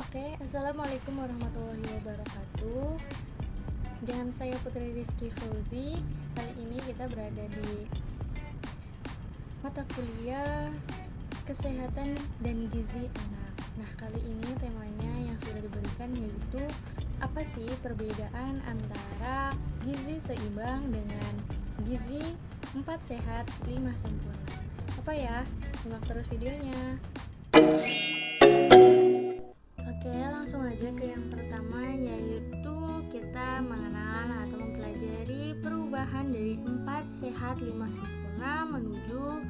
Assalamualaikum warahmatullahi wabarakatuh. Dengan saya Putri Rizky Fauzi. Kali ini kita berada di mata kuliah Kesehatan dan Gizi Anak. Nah, kali ini temanya yang sudah diberikan yaitu apa sih perbedaan antara gizi seimbang dengan gizi 4 sehat 5 sempurna. Apa ya? Simak terus videonya. Oke, langsung aja ke yang pertama, yaitu kita mengenal atau mempelajari perubahan dari 4 sehat 5 sempurna menuju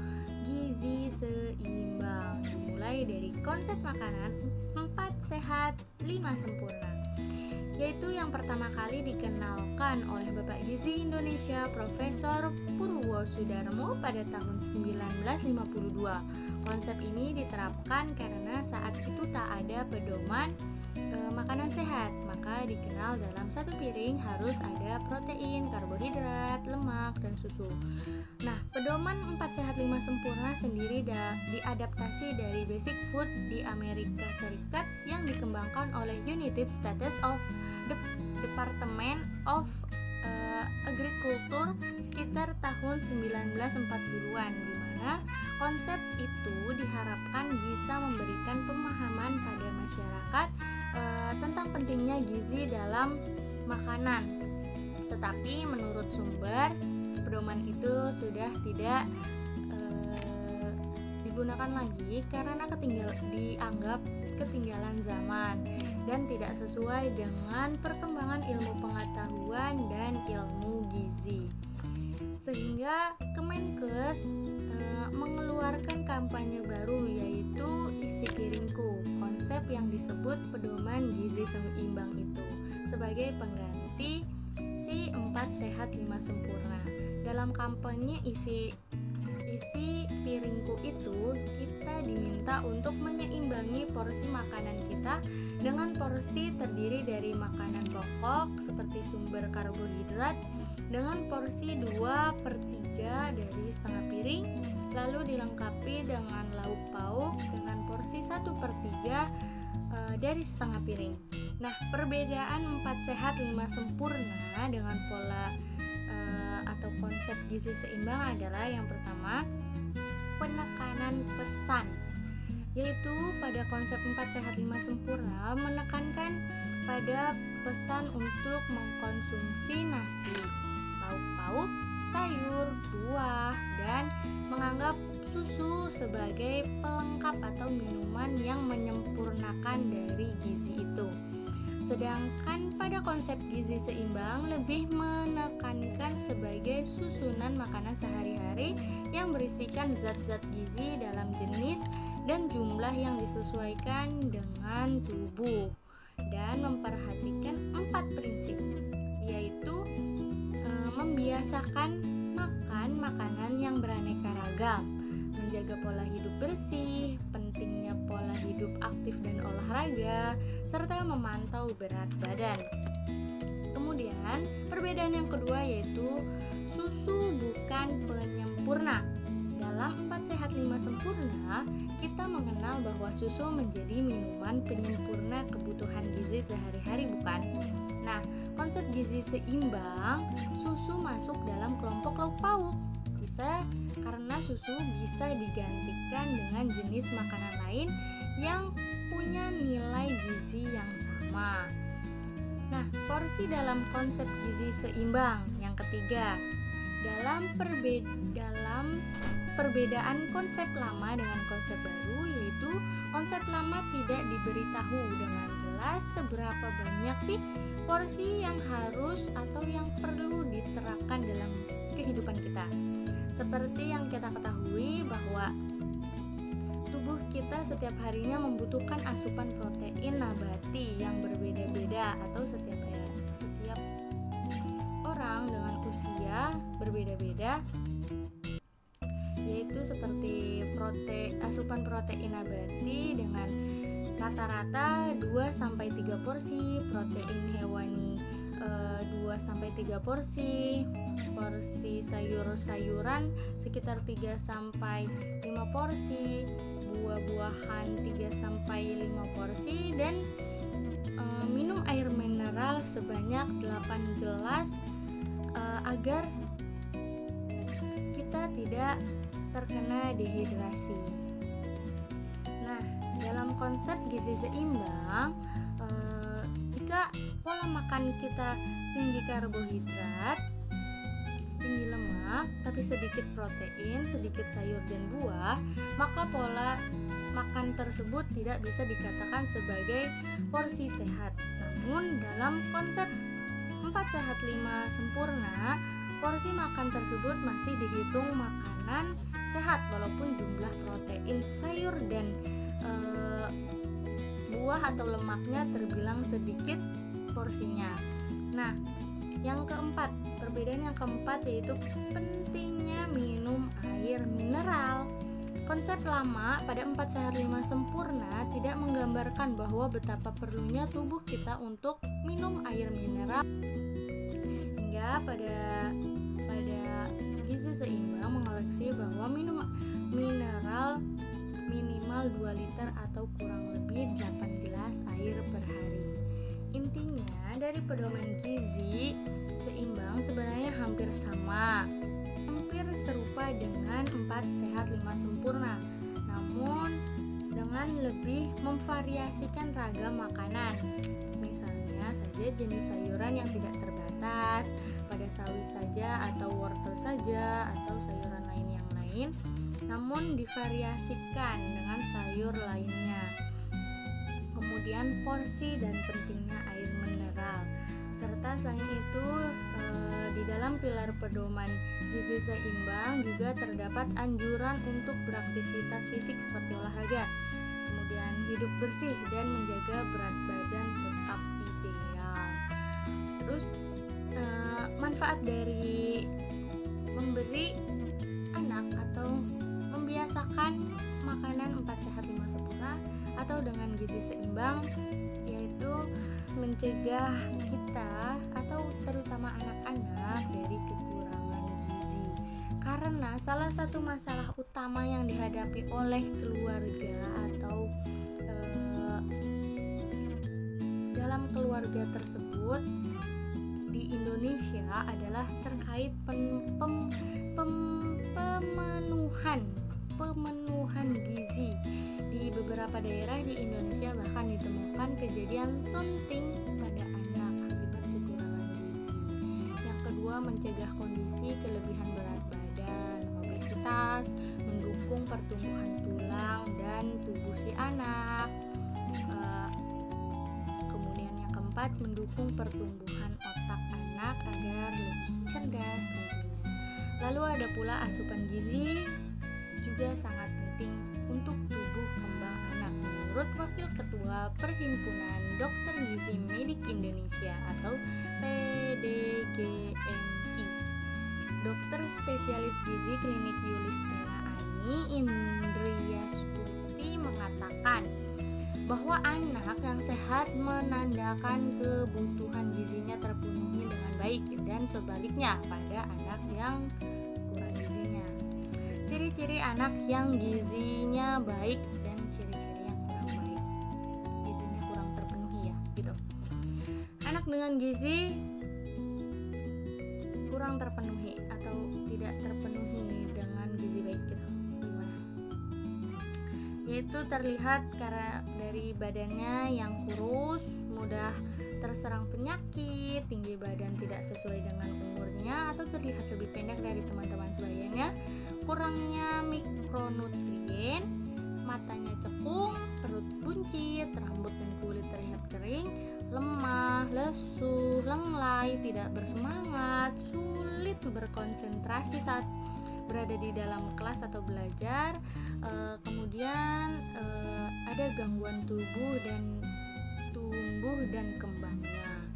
gizi seimbang. Mulai dari konsep makanan 4 sehat 5 sempurna, yaitu yang pertama kali dikenalkan oleh Bapak Gizi Indonesia Profesor Purwosudarmo pada tahun 1952. Konsep ini diterapkan karena saat itu tak ada pedoman makanan sehat, maka dikenal dalam satu piring harus ada protein, karbohidrat, lemak, dan susu. Nah, pedoman 4 sehat 5 sempurna sendiri diadaptasi dari Basic Food di Amerika Serikat yang dikembangkan oleh United States of the Department of Agriculture sekitar tahun 1940-an, di mana konsep itu diharapkan bisa memberikan pemahaman pada masyarakat tentang pentingnya gizi dalam makanan. Tetapi menurut sumber, pedoman itu sudah tidak digunakan lagi karena dianggap ketinggalan zaman dan tidak sesuai dengan perkembangan ilmu pengetahuan dan ilmu gizi. Sehingga Kemenkes mengeluarkan kampanye baru, yaitu Isi Piringku, konsep yang disebut pedoman gizi seimbang itu sebagai pengganti si 4 sehat 5 sempurna. Dalam kampanye Isi Piringku itu, kita diminta untuk menyeimbangi porsi makanan kita dengan porsi terdiri dari makanan pokok seperti sumber karbohidrat dengan porsi 2/3 dari setengah piring, lalu dilengkapi dengan lauk pauk dengan porsi 1/3 dari setengah piring. Nah, perbedaan 4 sehat 5 sempurna dengan pola atau konsep gizi seimbang adalah yang pertama, penekanan pesan, yaitu pada konsep 4 sehat 5 sempurna menekankan pada pesan untuk mengkonsumsi nasi, lauk pauk, sayur, buah, dan menganggap susu sebagai pelengkap atau minuman yang menyempurnakan dari gizi itu. Sedangkan pada konsep gizi seimbang lebih menekankan sebagai susunan makanan sehari-hari yang berisikan zat-zat gizi dalam jenis dan jumlah yang disesuaikan dengan tubuh, dan memperhatikan 4 prinsip, yaitu membiasakan makan makanan yang beraneka ragam, menjaga pola hidup bersih, pentingnya pola hidup aktif dan olahraga, serta memantau berat badan. Kemudian, perbedaan yang kedua yaitu susu bukan penyempurna. Dalam 4 sehat 5 sempurna, kita mengenal bahwa susu menjadi minuman penyempurna kebutuhan gizi sehari-hari, bukan? Nah, konsep gizi seimbang, susu masuk dalam kelompok lauk pauk. Karena susu bisa digantikan dengan jenis makanan lain yang punya nilai gizi yang sama. Nah, porsi dalam konsep gizi seimbang yang ketiga, dalam perbedaan konsep lama dengan konsep baru, yaitu konsep lama tidak diberitahu dengan jelas seberapa banyak sih porsi yang harus atau yang perlu diterapkan dalam kehidupan kita. Seperti yang kita ketahui bahwa tubuh kita setiap harinya membutuhkan asupan protein nabati yang berbeda-beda, atau setiap orang dengan usia berbeda-beda, yaitu seperti asupan protein nabati dengan rata-rata 2-3 porsi, protein hewani 2-3 porsi sayur-sayuran sekitar 3-5 porsi, buah-buahan 3-5 porsi, dan sebanyak 8 gelas agar kita tidak terkena dehidrasi. Nah, dalam konsep gizi seimbang, jika pola makan kita tinggi karbohidrat, tinggi lemak, tapi sedikit protein, sedikit sayur dan buah, maka pola makan tersebut tidak bisa dikatakan sebagai porsi sehat. Namun dalam konsep 4 sehat 5 sempurna, porsi makan tersebut masih dihitung makanan sehat walaupun jumlah protein, sayur dan buah atau lemaknya terbilang sedikit porsinya. Nah, yang keempat, perbedaan yang keempat yaitu pentingnya minum air mineral. Konsep lama pada 4 sehat 5 sempurna tidak menggambarkan bahwa betapa perlunya tubuh kita untuk minum air mineral, hingga pada gizi seimbang mengoreksi bahwa minum mineral minimal 2 liter atau kurang lebih 8 gelas air per hari. Intinya dari pedoman gizi seimbang sebenarnya hampir sama, hampir serupa dengan 4 sehat 5 sempurna, namun dengan lebih memvariasikan ragam makanan. Misalnya saja jenis sayuran yang tidak terbatas pada sawi saja atau wortel saja atau sayuran lain yang lain, namun divariasikan dengan sayur lainnya. Kemudian porsi dan pentingnya air mineral, serta selain itu di dalam pilar pedoman gizi seimbang juga terdapat anjuran untuk beraktivitas fisik seperti olahraga, kemudian hidup bersih dan menjaga berat badan tetap ideal. Terus manfaat dari memberi anak atau membiasakan makanan 4 sehat 5 sempurna atau dengan gizi seimbang, yaitu mencegah kita atau terutama anak-anak dari kekurangan gizi. Karena salah satu masalah utama yang dihadapi oleh keluarga atau dalam keluarga tersebut di Indonesia adalah terkait pemenuhan gizi. Di beberapa daerah di Indonesia bahkan ditemukan kejadian stunting pada anak akibat kekurangan gizi. Yang kedua, mencegah kondisi kelebihan berat badan, obesitas, mendukung pertumbuhan tulang dan tubuh si anak. Kemudian yang keempat, mendukung pertumbuhan otak anak agar lebih cerdas tentunya. Lalu ada pula asupan gizi juga sangat penting untuk tubuh kembang anak. Menurut Wakil Ketua Perhimpunan Dokter Gizi Medik Indonesia atau PDGMI, Dokter Spesialis Gizi Klinik Yulistina Ani Indriastuti mengatakan bahwa anak yang sehat menandakan kebutuhan gizinya terpenuhi dengan baik, dan sebaliknya pada anak yang kurang gizinya. Ciri-ciri anak yang gizinya baik dan ciri-ciri yang kurang baik, gizinya kurang terpenuhi ya gitu. Anak dengan gizi kurang terpenuhi atau tidak terpenuhi dengan gizi baik gitu, gimana? Yaitu terlihat karena dari badannya yang kurus, mudah terserang penyakit, tinggi badan tidak sesuai dengan umurnya atau terlihat lebih pendek dari teman-teman sebayanya, kurangnya mikronutrien, matanya cekung, perut buncit, rambut dan kulit terlihat kering, lemah, lesu, lenglai, tidak bersemangat, sulit berkonsentrasi saat berada di dalam kelas atau belajar. Kemudian ada gangguan tubuh dan tumbuh dan kembangnya.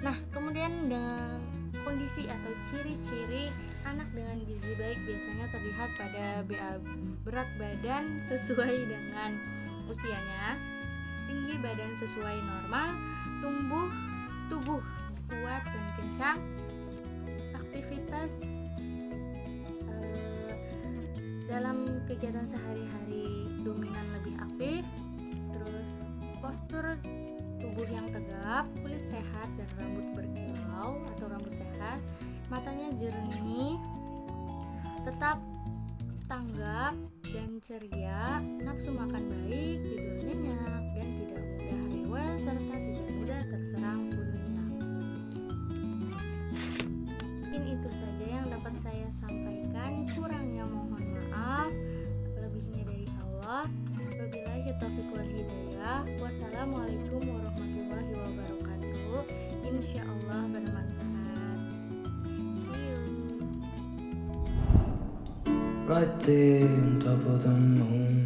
Nah, kemudian dengan kondisi atau ciri-ciri anak dengan gizi baik biasanya terlihat pada berat badan sesuai dengan usianya, tinggi badan sesuai normal, tubuh kuat dan kencang, aktivitas dalam kegiatan sehari-hari dominan lebih aktif, terus postur tubuh tubuh yang tegap, kulit sehat dan rambut berkilau atau rambut sehat, matanya jernih, tetap tanggap dan ceria, nafsu makan baik, tidur nyenyak, dan tidak mudah rewel serta tidak mudah terserang bulunya. Mungkin itu saja yang dapat saya sampaikan, kurangnya mohon maaf, lebihnya dari Allah. Wabillahi taufiq wal hidayah. Wassalamualaikum warahmatullahi wabarakatuh. Insyaallah bermanfaat. See you. Right there on top of the moon,